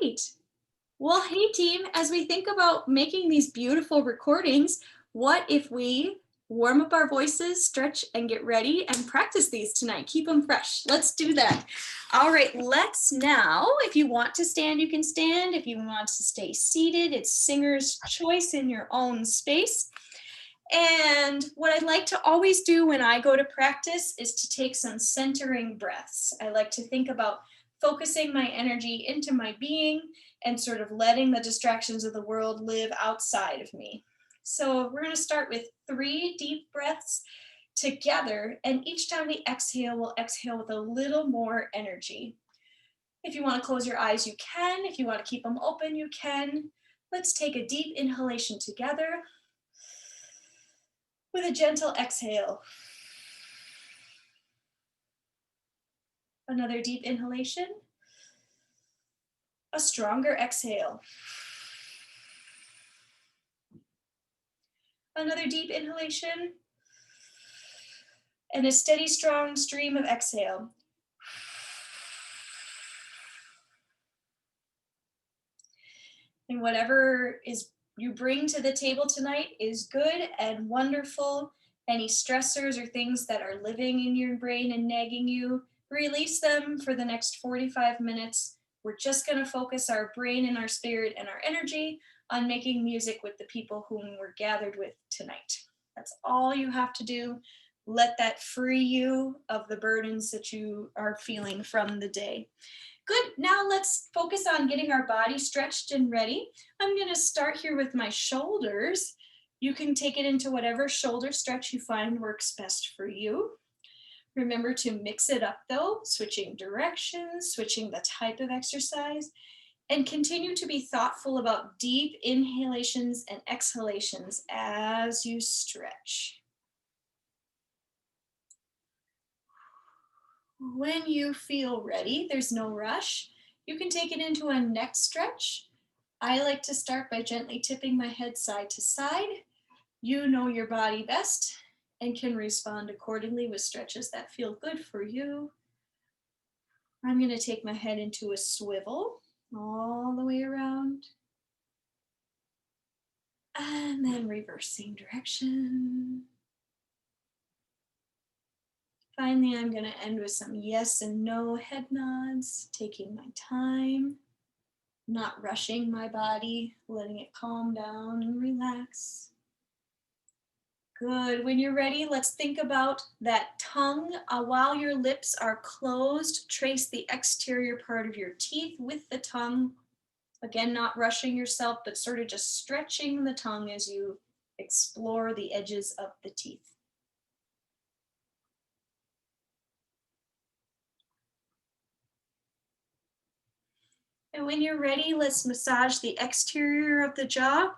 right. Well, hey team, as we think about making these beautiful recordings, what if we warm up our voices, stretch and get ready and practice these tonight? Keep them fresh. Let's do that. All right, let's now, if you want to stand, you can stand. If you want to stay seated, it's singer's choice in your own space. And what I like to always do when I go to practice is to take some centering breaths. I like to think about focusing my energy into my being and sort of letting the distractions of the world live outside of me. So we're going to start with 3 deep breaths together. And each time we exhale, we'll exhale with a little more energy. If you want to close your eyes, you can. If you want to keep them open, you can. Let's take a deep inhalation together with a gentle exhale. Another deep inhalation. A stronger exhale. Another deep inhalation. And a steady, strong stream of exhale. And whatever you bring to the table tonight is good and wonderful. Any stressors or things that are living in your brain and nagging you, release them for the next 45 minutes. We're just going to focus our brain and our spirit and our energy on making music with the people whom we're gathered with tonight. That's all you have to do. Let that free you of the burdens that you are feeling from the day. Good, now let's focus on getting our body stretched and ready. I'm gonna start here with my shoulders. You can take it into whatever shoulder stretch you find works best for you. Remember to mix it up though, switching directions, switching the type of exercise, and continue to be thoughtful about deep inhalations and exhalations as you stretch. When you feel ready, there's no rush. You can take it into a neck stretch. I like to start by gently tipping my head side to side. You know your body best and can respond accordingly with stretches that feel good for you. I'm going to take my head into a swivel all the way around. And then reversing direction. Finally, I'm going to end with some yes and no head nods, taking my time, not rushing my body, letting it calm down and relax. Good. When you're ready, let's think about that tongue. While your lips are closed, trace the exterior part of your teeth with the tongue. Again, not rushing yourself, but sort of just stretching the tongue as you explore the edges of the teeth. And when you're ready, let's massage the exterior of the jaw.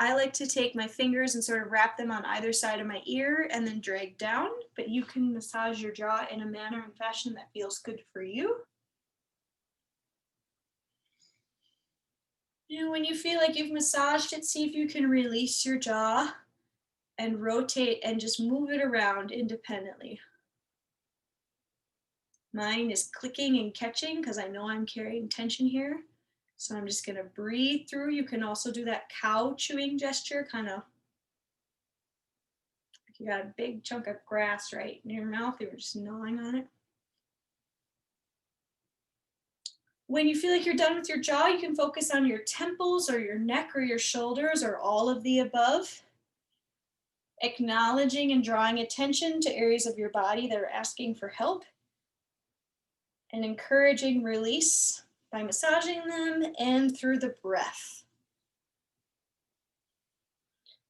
I like to take my fingers and sort of wrap them on either side of my ear and then drag down, but you can massage your jaw in a manner and fashion that feels good for you. And when you feel like you've massaged it, see if you can release your jaw and rotate and just move it around independently. Mine is clicking and catching because I know I'm carrying tension here. So I'm just gonna breathe through. You can also do that cow chewing gesture, kind of like you got a big chunk of grass right in your mouth, you were just gnawing on it. When you feel like you're done with your jaw, you can focus on your temples or your neck or your shoulders or all of the above. Acknowledging and drawing attention to areas of your body that are asking for help. And encouraging release by massaging them and through the breath.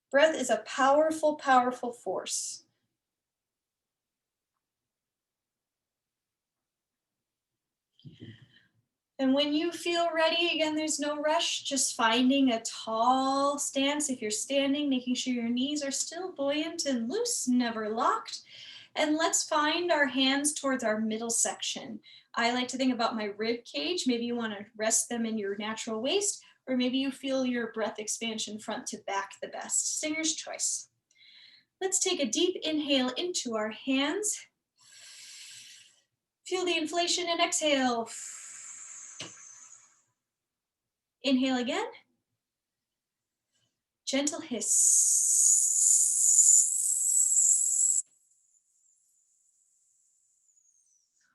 Breath is a powerful, powerful force. And when you feel ready, again, there's no rush, just finding a tall stance. If you're standing, making sure your knees are still buoyant and loose, never locked. And let's find our hands towards our middle section. I like to think about my rib cage. Maybe you want to rest them in your natural waist, or maybe you feel your breath expansion front to back the best. Singer's choice. Let's take a deep inhale into our hands. Feel the inflation and exhale. Inhale again. Gentle hiss.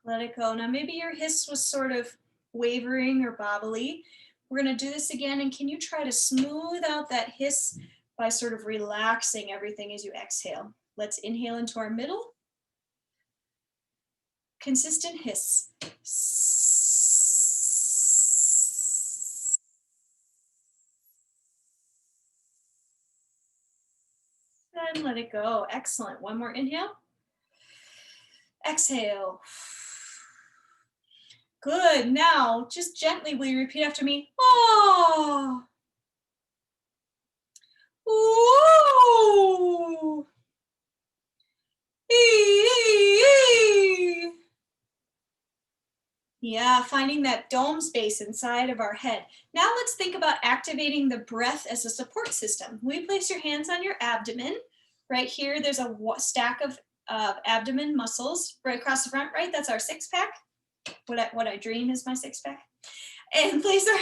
Let it go. Now maybe your hiss was sort of wavering or bobbly. We're going to do this again, and can you try to smooth out that hiss by sort of relaxing everything as you exhale? Let's inhale into our middle. Consistent hiss. And let it go. Excellent. One more inhale. Exhale. Good. Now, just gently, will you repeat after me? Oh. Ooh. Ee. Yeah, finding that dome space inside of our head. Now let's think about activating the breath as a support system. Will you place your hands on your abdomen? Right here, there's a stack of abdomen muscles right across the front, right? That's our six pack. What I dream is my six pack. And place your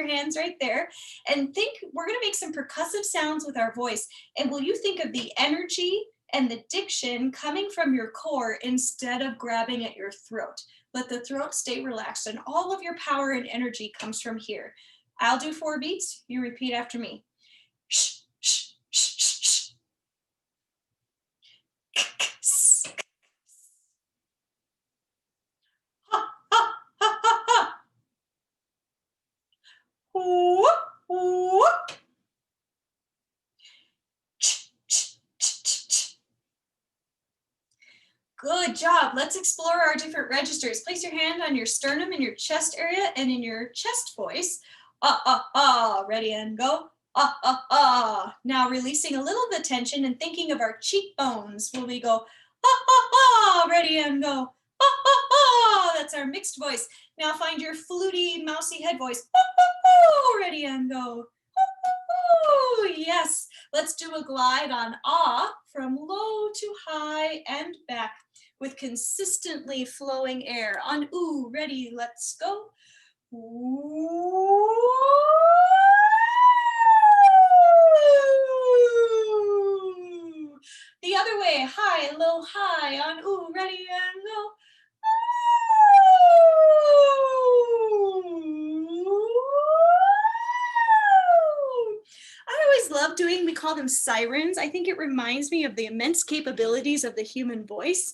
hands right there. And think, we're gonna make some percussive sounds with our voice. And will you think of the energy and the diction coming from your core instead of grabbing at your throat? Let the throat stay relaxed, and all of your power and energy comes from here. I'll do 4 beats. You repeat after me. Shh, shh, shh, shh, shh. Ha, ha, ha, ha, ha. Whoop, whoop. Good job. Let's explore our different registers. Place your hand on your sternum in your chest area and in your chest voice. Ah, ah, ah. Ready and go. Ah, ah, ah. Now releasing a little of the tension and thinking of our cheekbones. Will we go, ah, ah, ah. Ready and go. Ah, ah, ah. That's our mixed voice. Now find your fluty, mousy head voice. Ah, ah, ah. Ready and go. Oh, yes. Let's do a glide on ah from low to high and back with consistently flowing air. On ooh, ready, let's go. Ooh. The other way, high, low, high. On ooh, ready, and go. I always love doing, we call them sirens. I think it reminds me of the immense capabilities of the human voice.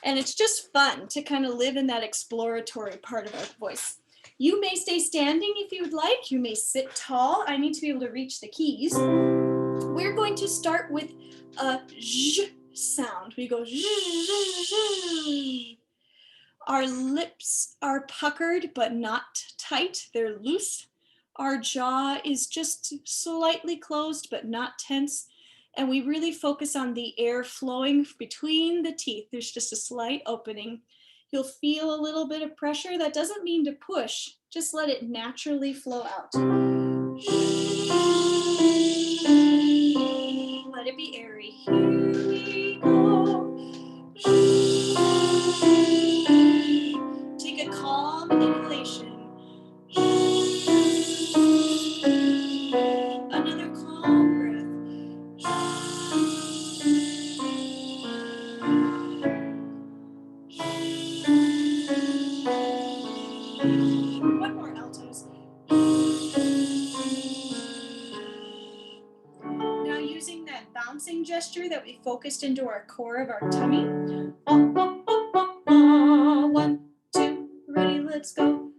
And it's just fun to kind of live in that exploratory part of our voice. You may stay standing if you would like. You may sit tall. I need to be able to reach the keys. We're going to start with a zh sound. We go zh. Our lips are puckered but not tight. They're loose. Our jaw is just slightly closed but not tense. And we really focus on the air flowing between the teeth. There's just a slight opening. You'll feel a little bit of pressure. That doesn't mean to push. Just let it naturally flow out. Let it be airy. Here we go. Take a calm inhalation. Another calm breath. One more, altos. Now using that bouncing gesture that we focused into our core of our tummy. 1, 2, ready, let's go.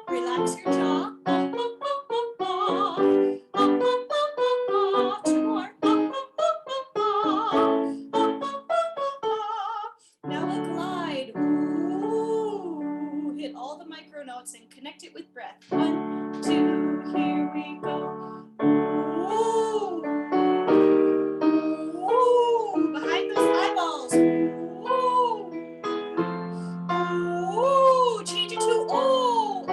Relax your jaw. 2 more. Now a glide. Ooh. Hit all the micro notes and connect it with breath. 1, 2, here we go. Ooh. Ooh. Behind those eyeballs. Ooh. Ooh. Change it to oh.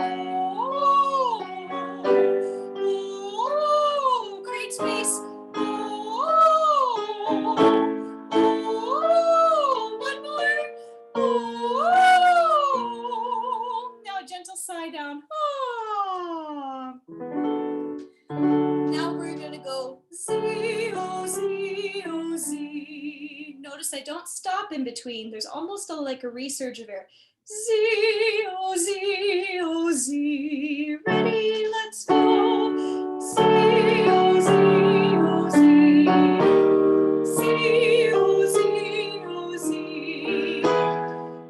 Ooh. Create space. Ooh. Notice I don't stop in between. There's almost like a resurge of air. Z, O, Z, O, Z. Ready, let's go. Z, O, Z, O, Z. Z, O, Z, O, Z.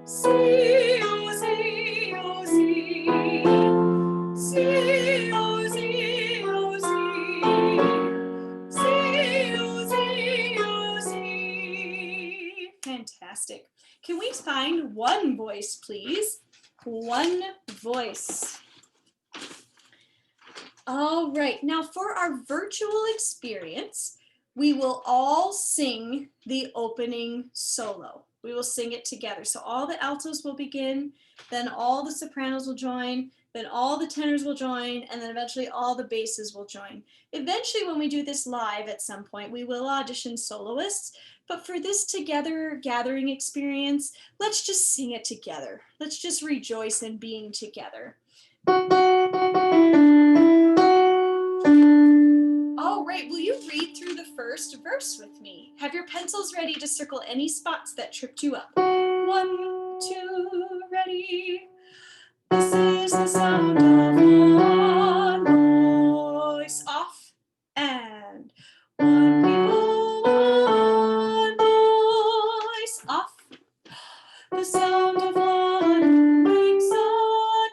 Z, O, Z, O, Z. Z, O, Z, O, Z. Z, O, Z, O, Z. Fantastic. Can we find one voice, please? One voice. All right, now for our virtual experience, we will all sing the opening solo. We will sing it together. So all the altos will begin, then all the sopranos will join, then all the tenors will join, and then eventually all the basses will join. Eventually, when we do this live at some point, we will audition soloists, but for this together gathering experience, let's just sing it together. Let's just rejoice in being together. All right, will you read through the first verse with me? Have your pencils ready to circle any spots that tripped you up. 1, 2, ready. This is the sound of one voice. Off and one people, one voice. Off. The sound of one who makes a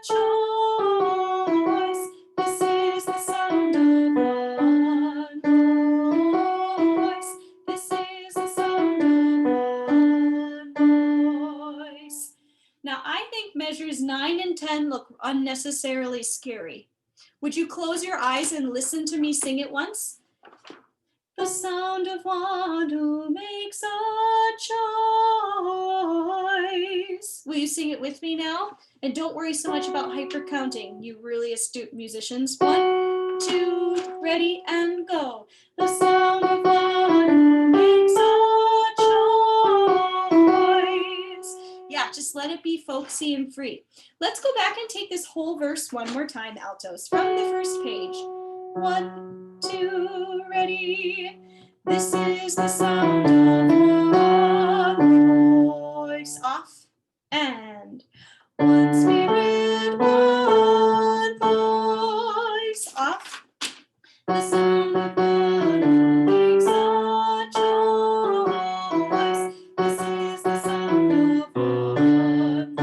choice. This is the sound of one voice. This is the sound of one voice. Now I think measures 9 and 10 look unnecessarily scary. Would you close your eyes and listen to me sing it once? The sound of one who makes a choice. Will you sing it with me now? And don't worry so much about hyper counting, you really astute musicians. 1, 2, ready and go. The sound of one who makes a choice. Yeah, just let it be folksy and free. Let's go back and take this whole verse one more time, altos, from the first page. 1, 2, ready. This is the sound of one voice. Off and one spirit, one voice. Off. The sound of one who makes a choice. This is the sound of one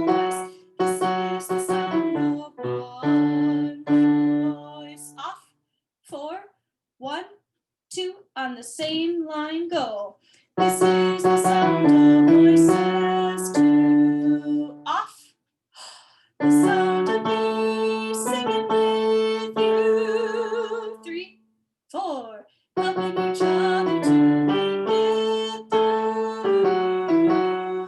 voice. This is the sound of one voice. Off. 4, 1, 2, on the same line, go. This is the sound of voices, 2, off. The sound of me singing with you, 3, 4, helping each other to make it through.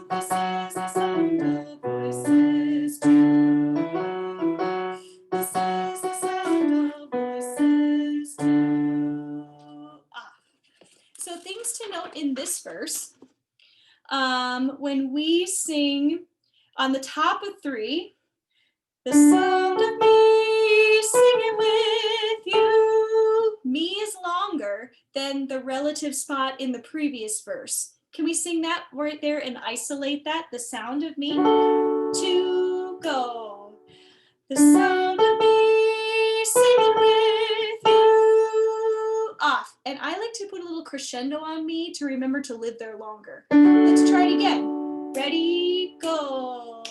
This is the sound of voices, 2. This is the sound of voices, 2. Off. So things to note in this verse, when we sing on the top of 3, the sound of me singing with you, me is longer than the relative spot in the previous verse. Can we sing that right there and isolate that, the sound of me? 2, go. The sound of me singing with you, off. And I like to put a little crescendo on me to remember to live there longer. Let's try it again. Ready, go.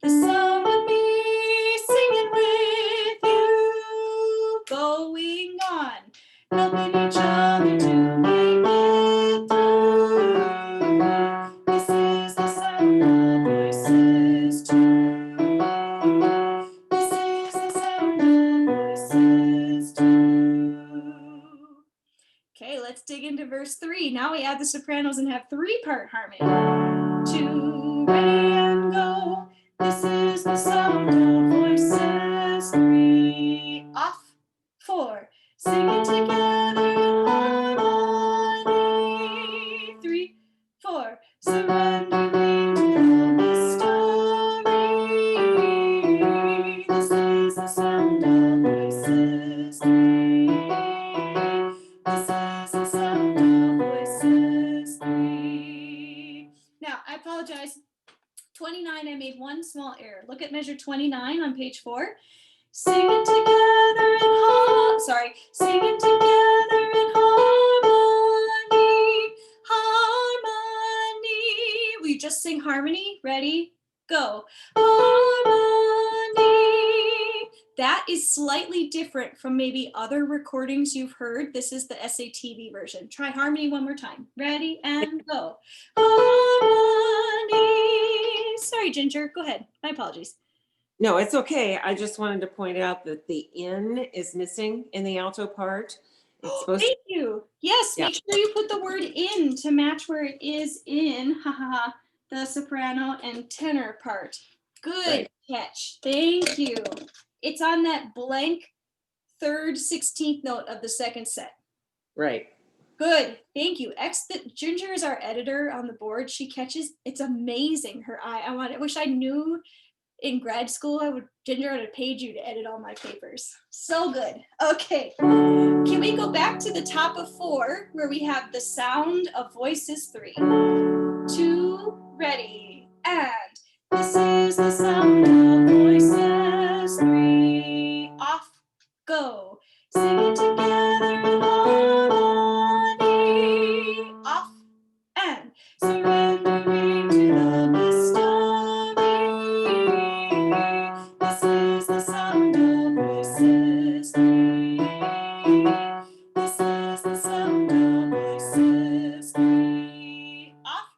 The sound of me singing with you, going on, helping each other to make it through. This is the sound of voices, 2. This is the sound of voices, 2. Okay, let's dig into verse 3. Now we add the sopranos and have 3-part harmony. 2, ready and go. This is the sound of voices, 3, off. 4, singing together in harmony, 3, 4, surrendering to the mystery. This is the sound of voices, 3. This is the sound of voices, I apologize. 29, I made one small error. Look at measure 29 on page 4. Sing it together in harmony. Sing it together in harmony. Harmony. Will you just sing harmony? Ready? Go. Harmony. That is slightly different from maybe other recordings you've heard. This is the SATV version. Try harmony one more time. Ready and go. Harmony. Sorry, Ginger. Go ahead. My apologies. No, it's okay. I just wanted to point out that the N is missing in the alto part. It's supposed Thank you. Yes, Yeah. make sure you put the word in to match where it is in the soprano and tenor part. Good catch. Thank you. It's on that blank 3rd 16th note of the 2nd set. Right. Good. Thank you. Ginger is our editor on the board. She catches. It's amazing. Her eye. I wish I knew in grad school, Ginger would have paid you to edit all my papers. So good. Okay. Can we go back to the top of 4 where we have the sound of voices 3, 2, ready, and this is the sound of voices 3, off, go. Sing it together in harmony, off, and surrendering to the mystery. This is the sound of voices 3. This is the sound of voices 3. Off.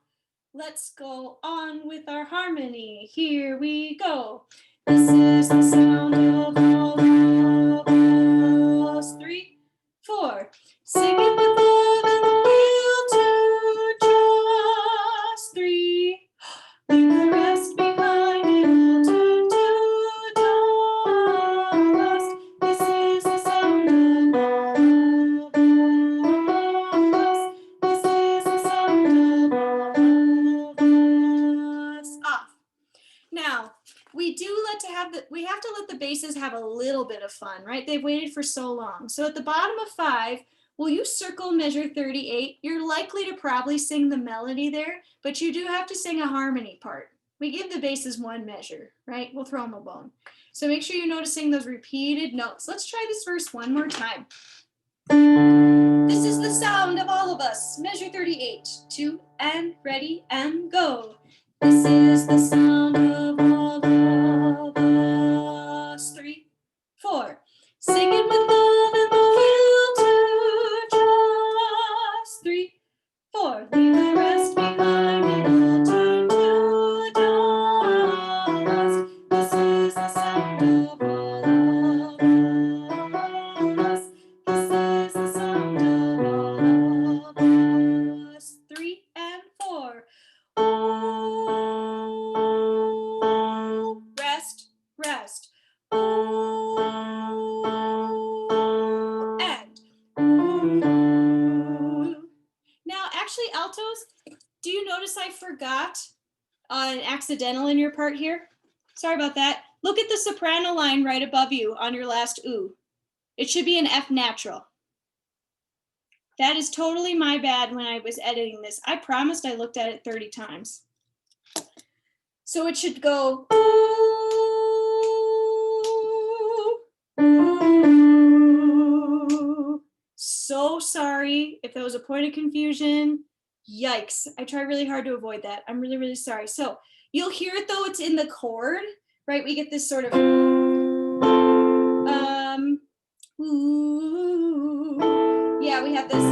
Let's go on with our harmony. Here we go. This is the sound of all of us. 3, 4. Sing it with love and the will to trust. 3. Leave the rest behind and all turn to dust. This is the sound of all of us. This is the sound of all of us. Off. Now, we have to let the basses have a little bit of fun, right? They've waited for so long. So at the bottom of 5, will you circle measure 38? You're likely to probably sing the melody there, but you do have to sing a harmony part. We give the basses 1 measure, right? We'll throw them a bone. So make sure you're noticing those repeated notes. Let's try this verse one more time. This is the sound of all of us. Measure 38, 2, and ready, and go. This is the sound of all of us. 3, 4. Sing it with love and the will to trust. 3, 4. Leave the rest behind and all turn to dust. This is the sound of all of us. This is the sound of all of us. 3 and 4. Ooh, rest, rest. Ooh, and ooh. Now, actually, altos, do you notice I forgot an accidental in your part here? Sorry about that. Look at the soprano line right above you on your last ooh. It should be an F natural. That is totally my bad when I was editing this. I promised I looked at it 30 times. So it should go ooh, ooh. So sorry if that was a point of confusion. Yikes. I try really hard to avoid that. I'm really, really sorry. So you'll hear it though, it's in the chord, right? We get this sort of ooh. Yeah, we have this.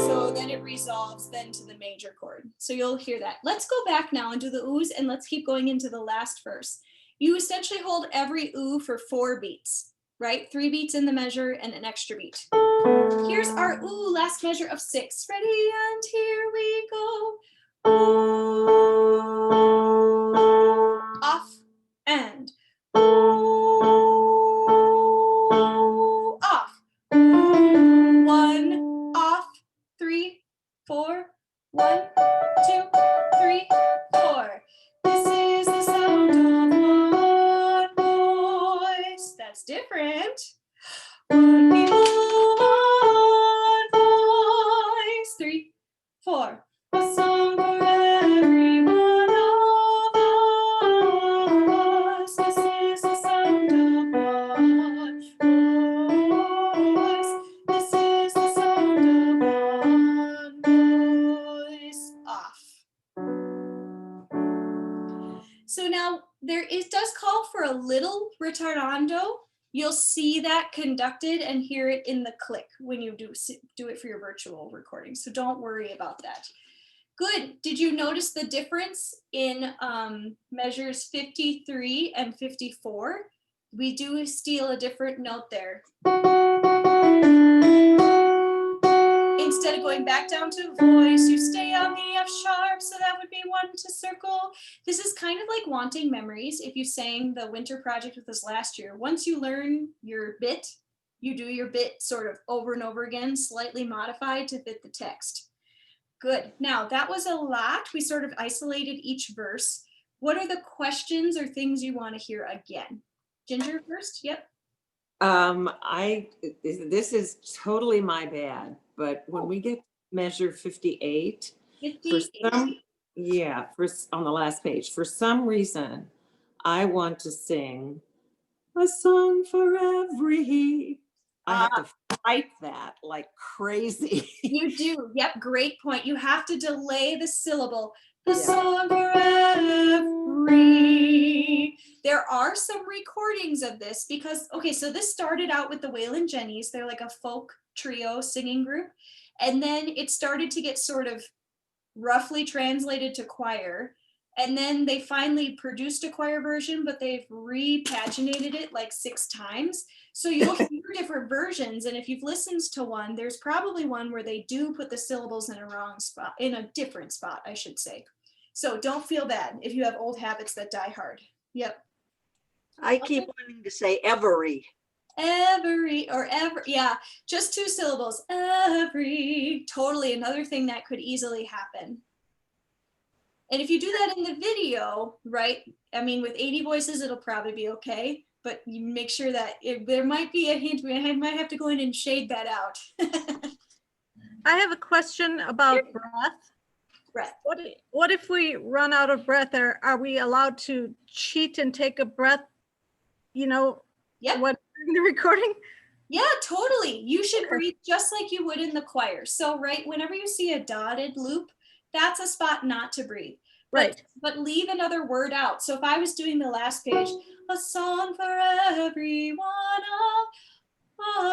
So then it resolves then to the major chord. So you'll hear that. Let's go back now and do the oohs, and let's keep going into the last verse. You essentially hold every ooh for 4 beats, right? 3 beats in the measure and an extra beat. Here's our ooh, last measure of 6. Ready, and here we go. Ooh, off, and ooh, off. 1, off, 3, 4. 1, 2, 3, 4. This is the sound of one voice. That's different. One people, one voice. 3, 4. This does call for a little retardando. You'll see that conducted and hear it in the click when you do it for your virtual recording. So don't worry about that. Good. Did you notice the difference in measures 53 and 54? We do steal a different note there. Instead of going back down to voice, you stay on the F sharp, so that would be one to circle. This is kind of like wanting memories. If you sang the winter project with us last year, once you learn your bit, you do your bit sort of over and over again, slightly modified to fit the text. Good. Now that was a lot. We sort of isolated each verse. What are the questions or things you want to hear again? Ginger first? Yep. This is totally my bad, but when we get measure 58, for 58. some, yeah, on the last page, for some reason, I want to sing a song for every. I have to fight that like crazy. You do. Yep. Great point. You have to delay the syllable. The Yeah. song for every. There are some recordings of this because, okay, so this started out with the Waylon Jennies. They're like a folk trio singing group. And then it started to get sort of roughly translated to choir. And then they finally produced a choir version, but they've repaginated it like 6 times. So you'll hear different versions. And if you've listened to one, there's probably one where they do put the syllables in a wrong spot, in a different spot, I should say. So don't feel bad if you have old habits that die hard. Yep. I keep wanting to say every. Every or ever, yeah, just 2 syllables. Every, totally another thing that could easily happen. And if you do that in the video, right? I mean, with 80 voices, it'll probably be okay, but you make sure that there might be a hint. We might have to go in and shade that out. I have a question about breath. Breath. What if we run out of breath? Are we allowed to cheat and take a breath, you know, Yep. when during the recording? Yeah, totally. You should breathe just like you would in the choir. So, right, whenever you see a dotted loop, that's a spot not to breathe. Right. But leave another word out. So if I was doing the last page, a song for every one of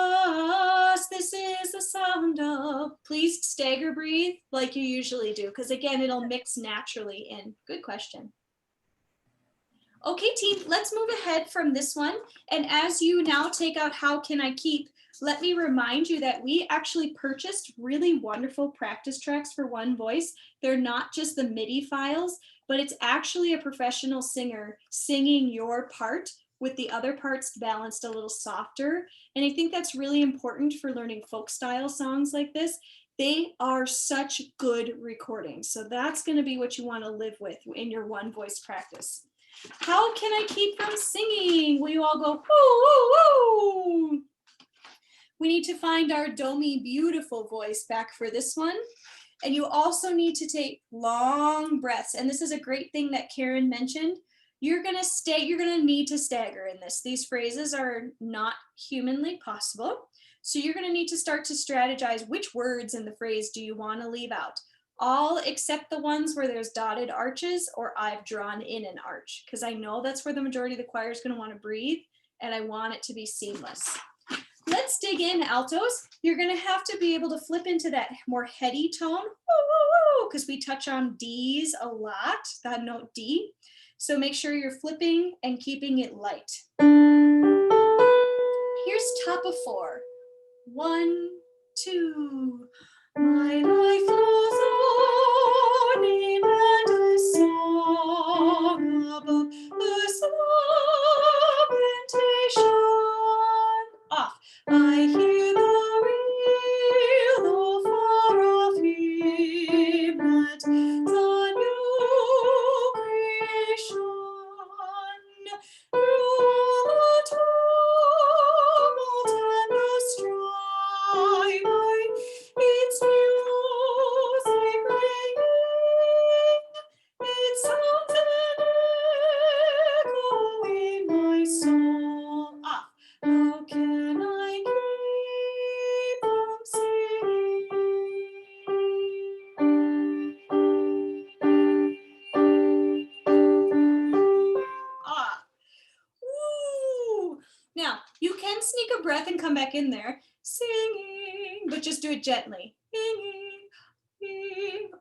us, this is the sound of, please stagger breathe like you usually do, because again, it'll mix naturally in. Good question. Okay, team, let's move ahead from this one. And as you now take out how can I keep, let me remind you that we actually purchased really wonderful practice tracks for one voice. They're not just the MIDI files, but it's actually a professional singer singing your part with the other parts balanced a little softer. And I think that's really important for learning folk style songs like this. They are such good recordings. So that's going to be what you want to live with in your one voice practice. How can I keep from singing? Will you all go, woo, woo, woo? We need to find our Domi beautiful voice back for this one. And you also need to take long breaths. And this is a great thing that Karen mentioned. You're gonna need to stagger in this. These phrases are not humanly possible. So you're gonna need to start to strategize which words in the phrase do you wanna leave out. All except the ones where there's dotted arches or I've drawn in an arch, because I know that's where the majority of the choir is gonna wanna breathe and I want it to be seamless. Let's dig in, altos. You're gonna have to be able to flip into that more heady tone, because we touch on D's a lot, that note D. So make sure you're flipping and keeping it light. Here's top of 4. 1, 2. My life goes on in a song above the lamentation. Off. I hear the real, though far off hymn at the new creation. Through the tumult and the strife, its a breath and come back in there. Singing, but just do it gently.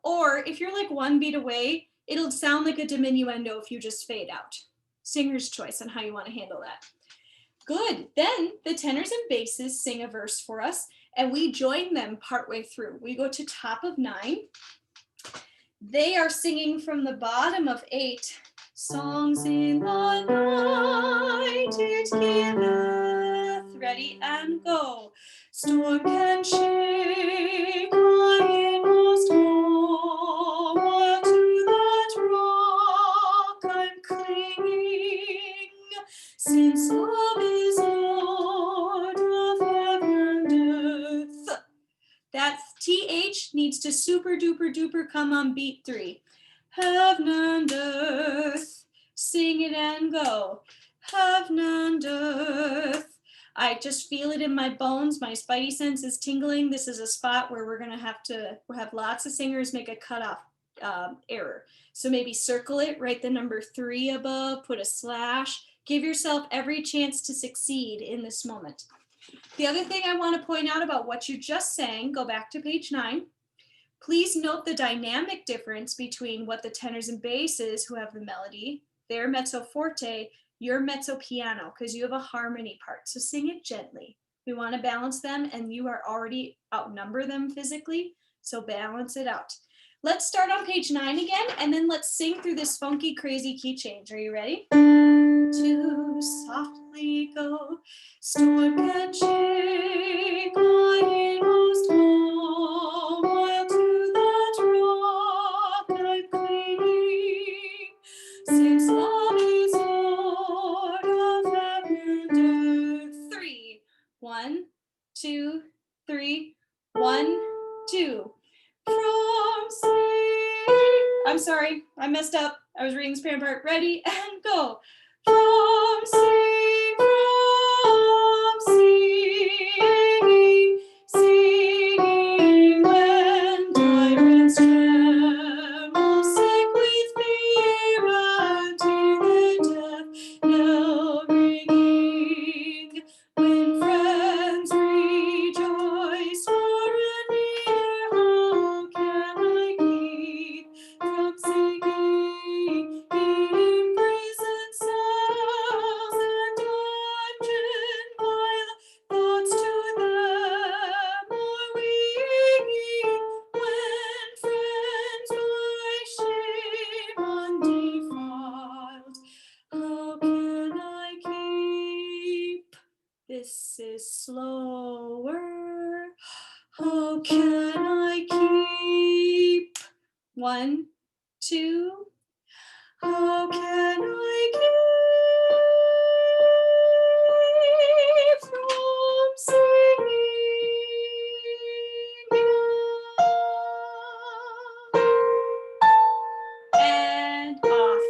Or if you're like one beat away, it'll sound like a diminuendo if you just fade out. Singer's choice on how you want to handle that. Good. Then the tenors and basses sing a verse for us, and we join them partway through. We go to top of 9. They are singing from the bottom of 8. Songs in the night it giveth. Ready and go. Storm can shake my inmost home, while to that rock I'm clinging. Since love is Lord of heaven and earth. That TH needs to super duper duper come on beat 3. Heaven and earth, sing it and go. Heaven and earth. I just feel it in my bones. My spidey sense is tingling. This is a spot where we're gonna have lots of singers make a cutoff error. So maybe circle it, write the number 3 above, put a slash. Give yourself every chance to succeed in this moment. The other thing I want to point out about what you just sang, go back to page 9. Please note the dynamic difference between what the tenors and basses who have the melody, their mezzo forte, your mezzo piano, because you have a harmony part. So sing it gently. We want to balance them, and you are already outnumber them physically. So balance it out. Let's start on page 9 again, and then let's sing through this funky, crazy key change. Are you ready? To softly go, storm can shake my inmost home, while to that rock I'm clinging. Since love is Lord of heaven and earth. 3, 1, 2, 3, 1, 2. From sea. I'm sorry, I messed up. I was reading this parent part. Ready and go. From singing, singing when tyrants tremble, sick with fear and hear the death knell ringing. When friends rejoice far and near, how can I keep from singing? In prison cells and dungeon vile, thoughts to them are ringing. When friends by shame undefiled, how can I keep? This is slower. How can I keep? 1, 2. How can I keep from singing? And off.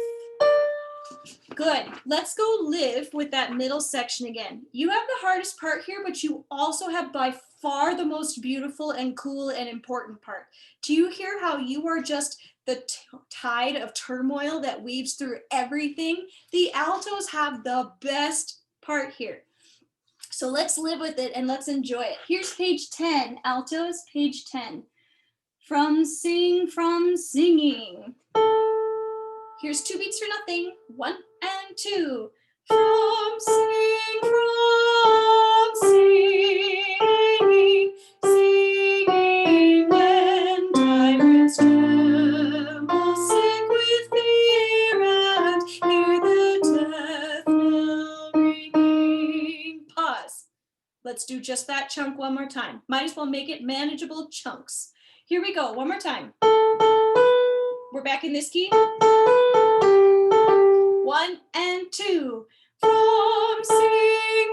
Good. Let's go live with that middle section again. You have the hardest part here, but you also have by far the most beautiful and cool and important part. Do you hear how you are just the tide of turmoil that weaves through everything? The altos have the best part here. So let's live with it and let's enjoy it. Here's page 10, altos, page 10. From singing. Here's 2 beats for nothing. 1 and 2. From singing, singing when tyrants tremble, sick with fear and hear the death knell ringing. Pause. Let's do just that chunk one more time. Might as well make it manageable chunks. Here we go, one more time. We're back in this key. 1 and 2. From singing,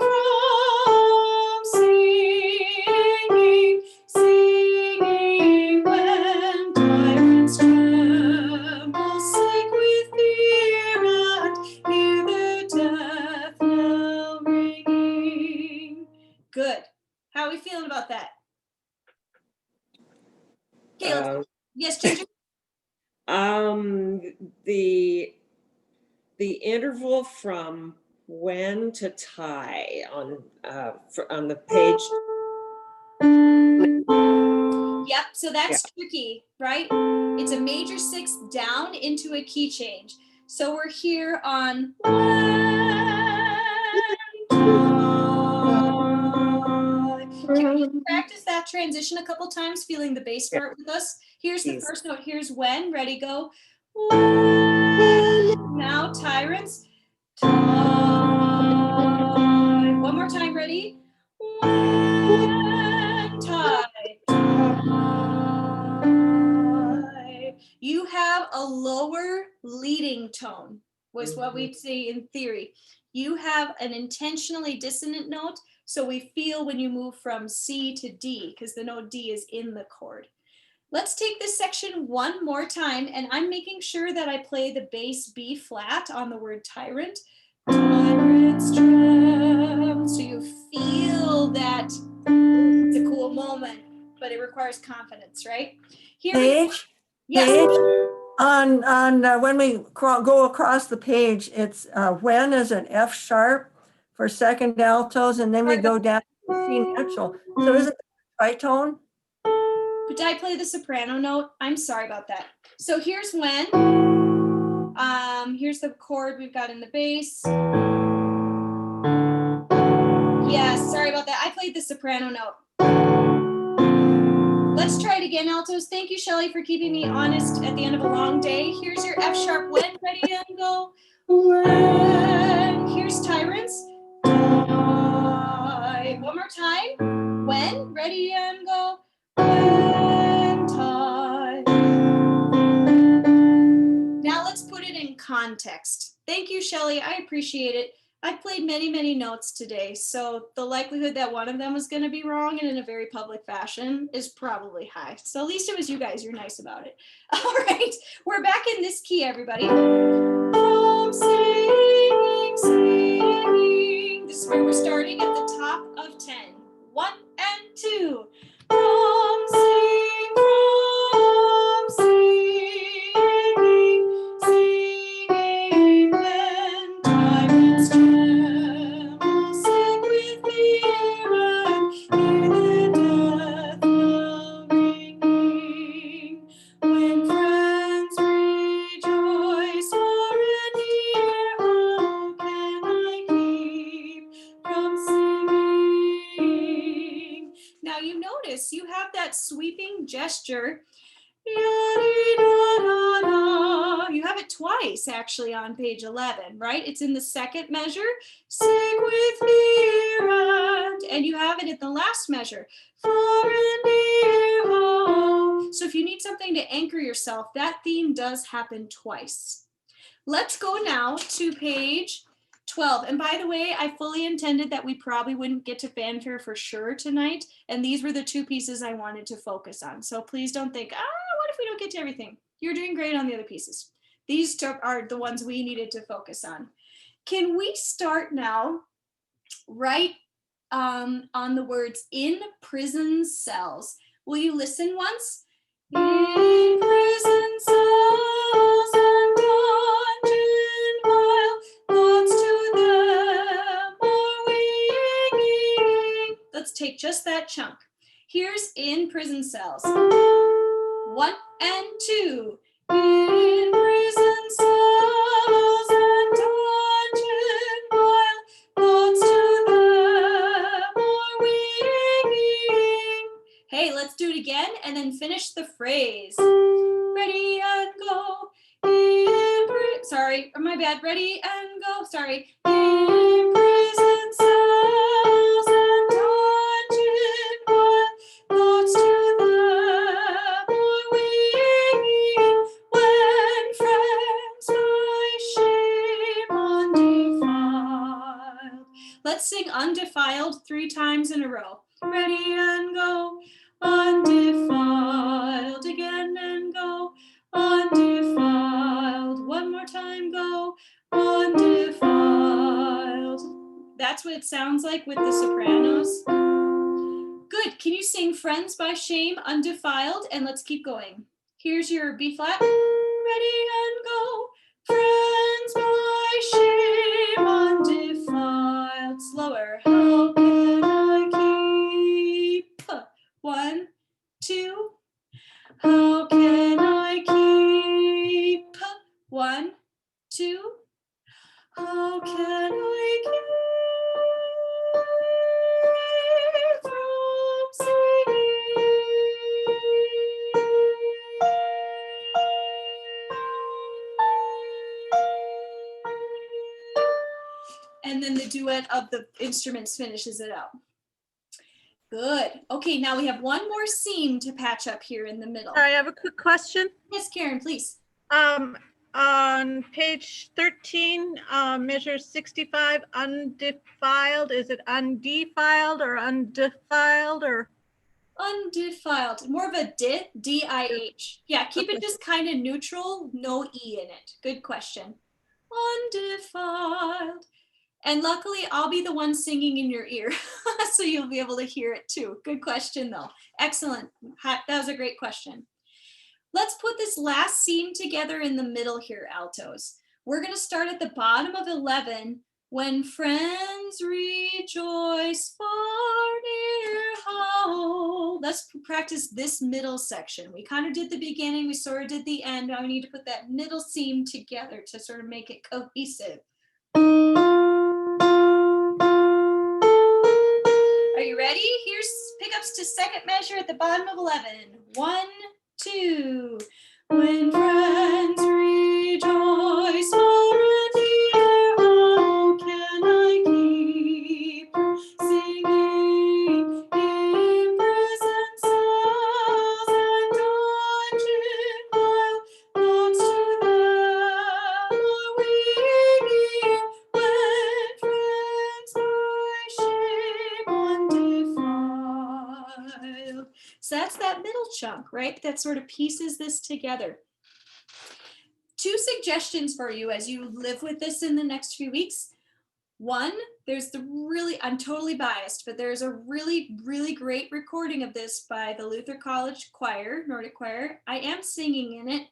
singing when tyrants tremble, sick with fear and hear the death knell ringing. Good. How are we feeling about that? Okay, yes, Ginger. The interval from when to tie on the page. Yep, so that's tricky, right? It's a major 6 down into a key change. So we're here on Can we practice that transition a couple times, feeling the bass part with us? Here's the first note. Here's when. Ready, go. Now, tyrants. Tie. One more time. Ready? When, tie. You have a lower leading tone, was what we'd say in theory. You have an intentionally dissonant note, so we feel when you move from C to D, because the note D is in the chord. Let's take this section one more time, and I'm making sure that I play the bass B flat on the word tyrant. Tyrant's drum. So you feel that it's a cool moment, but it requires confidence, right? Here we go. Yes. Paige, on when we go across the page, it's when is an F sharp for second altos, and then we go down to C natural. So is it tritone? Did I play the soprano note? I'm sorry about that. So here's when. Here's the chord we've got in the bass. Yes, sorry about that. I played the soprano note. Let's try it again, altos. Thank you, Shelly, for keeping me honest at the end of a long day. Here's your F sharp when. Ready and go. When. Here's tyrants. Tie. One more time. When. Ready and go. When. Tie. Now let's put it in context. Thank you, Shelly. I appreciate it. I've played many, many notes today, so the likelihood that one of them was going to be wrong and in a very public fashion is probably high. So at least it was you guys. You're nice about it. All right, we're back in this key, everybody. From singing, singing. This is where we're starting at the top of 10. 1 and 2. From singing, singing, when tyrants tremble, sing with me and hear the death bell ringing. When friends rejoice far and near, how can I keep from singing? Now you notice you have that sweeping gesture. You have it twice actually on page 11, right? It's in the second measure, sing with me, and you have it at the last measure, far and near. So if you need something to anchor yourself, that theme does happen twice. Let's go now to page 12. And by the way, I fully intended that we probably wouldn't get to fanfare for sure tonight. And these were the two pieces I wanted to focus on. So please don't think, what if we don't get to everything? You're doing great on the other pieces. These are the ones we needed to focus on. Can we start now right on the words in prison cells? Will you listen once? In prison cells and dungeon vile, thoughts to them are winging. Let's take just that chunk. Here's in prison cells. 1 and 2. In prison cells and dungeon vile, thoughts to them are winging. Hey, let's do it again and then finish the phrase. Ready and go. Sorry, my bad. Ready and go. Sorry. In prison cells and dungeon vile, thoughts to them are winging. When friends by shame undefiled. Let's sing undefiled 3 times in a row. Ready and go. Undefiled. Again and go. Undefiled. One more time, go. Undefiled. That's what it sounds like with the sopranos. Good. Can you sing Friends by Shame, Undefiled? And let's keep going. Here's your B flat. Ready and go. Friends by shame, undefiled. slower. How can I keep? 1, 2. How can I keep? 1, 2. How can I keep from singing? And then the duet of the instruments finishes it out. Good. Okay, now we have one more seam to patch up here in the middle. I have a quick question. Yes, Karen, please. On page 13, measure 65, undefiled. Is it undefiled or undefiled or? Undefiled, more of a D-I-H. Yeah, keep it just kind of neutral, no E in it. Good question. Undefiled. And luckily, I'll be the one singing in your ear, so you'll be able to hear it too. Good question, though. Excellent. That was a great question. Let's put this last seam together in the middle here, altos. We're going to start at the bottom of 11. When friends rejoice far near, how. Let's practice this middle section. We kind of did the beginning, we sort of did the end. Now we need to put that middle seam together to sort of make it cohesive. Are you ready? Here's pickups to second measure at the bottom of 11. 1, 2. When friends rejoice far and near, how can I keep singing in present cells and dungeon while thoughts to them are winging when friends worship undefiled. So that's that middle chunk, right? That sort of pieces this together. 2 suggestions for you as you live with this in the next few weeks. One, there's I'm totally biased, but there's a really, really great recording of this by the Luther College Choir, Nordic Choir. I am singing in it.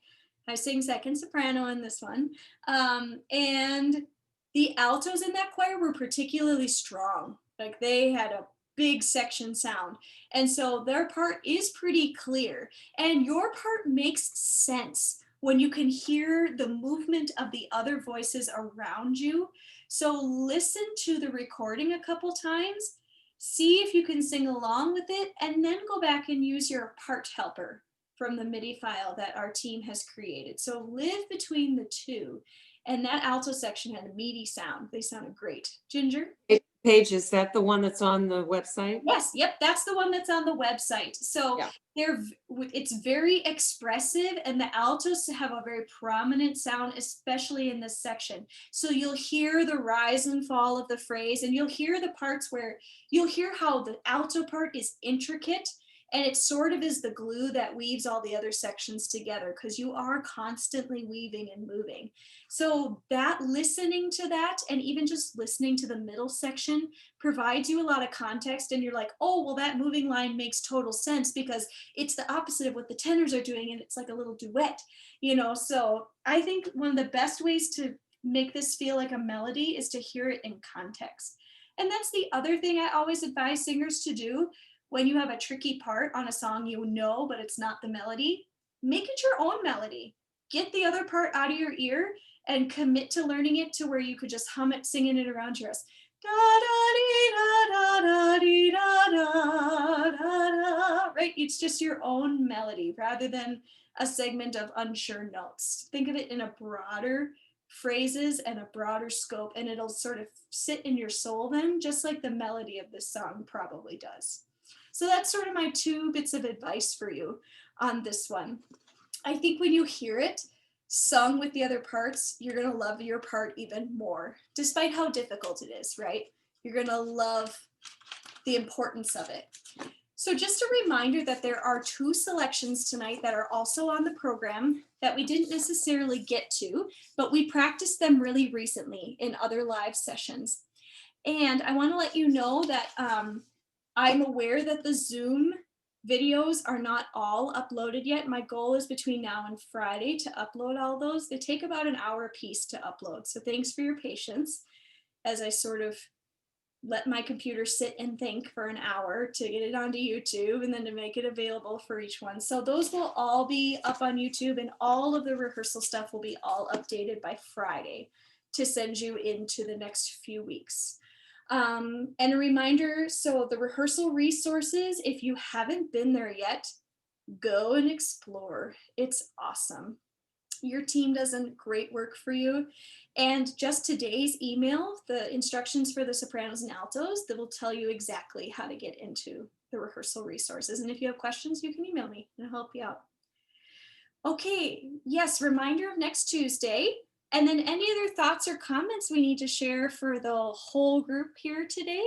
I sing second soprano in this one. And the altos in that choir were particularly strong. Like they had a big section sound. And so their part is pretty clear. And your part makes sense when you can hear the movement of the other voices around you. So listen to the recording a couple times, see if you can sing along with it, and then go back and use your part helper from the MIDI file that our team has created. So live between the two. And that alto section had a meaty sound. They sounded great. Ginger? Paige, is that the one that's on the website? Yes, yep, that's the one that's on the website. So Yeah. It's very expressive, and the altos have a very prominent sound, especially in this section. So you'll hear the rise and fall of the phrase, and you'll hear the parts where you'll hear how the alto part is intricate, and it sort of is the glue that weaves all the other sections together, because you are constantly weaving and moving. So that listening to that, and even just listening to the middle section, provides you a lot of context, and you're like, oh, well, that moving line makes total sense because it's the opposite of what the tenors are doing, and it's like a little duet, you know. So I think one of the best ways to make this feel like a melody is to hear it in context. And that's the other thing I always advise singers to do when you have a tricky part on a song you know, but it's not the melody. Make it your own melody. Get the other part out of your ear and commit to learning it to where you could just hum it, singing it around your house. Da da dee da da da dee da da da da. Right? It's just your own melody rather than a segment of unsure notes. Think of it in a broader phrases and a broader scope, and it'll sort of sit in your soul then, just like the melody of this song probably does. So that's sort of my 2 bits of advice for you on this one. I think when you hear it sung with the other parts, you're going to love your part even more, despite how difficult it is, right? You're going to love the importance of it. So just a reminder that there are 2 selections tonight that are also on the program that we didn't necessarily get to, but we practiced them really recently in other live sessions. And I want to let you know that I'm aware that the Zoom videos are not all uploaded yet. My goal is between now and Friday to upload all those. They take about an hour a piece to upload. So thanks for your patience as I sort of let my computer sit and think for an hour to get it onto YouTube and then to make it available for each one. So those will all be up on YouTube, and all of the rehearsal stuff will be all updated by Friday to send you into the next few weeks. And a reminder, so the rehearsal resources, if you haven't been there yet, go and explore. It's awesome. Your team does great work for you. And just today's email, the instructions for the sopranos and altos, that will tell you exactly how to get into the rehearsal resources. And if you have questions, you can email me and I'll help you out. Okay, yes, reminder of next Tuesday. And then any other thoughts or comments we need to share for the whole group here today?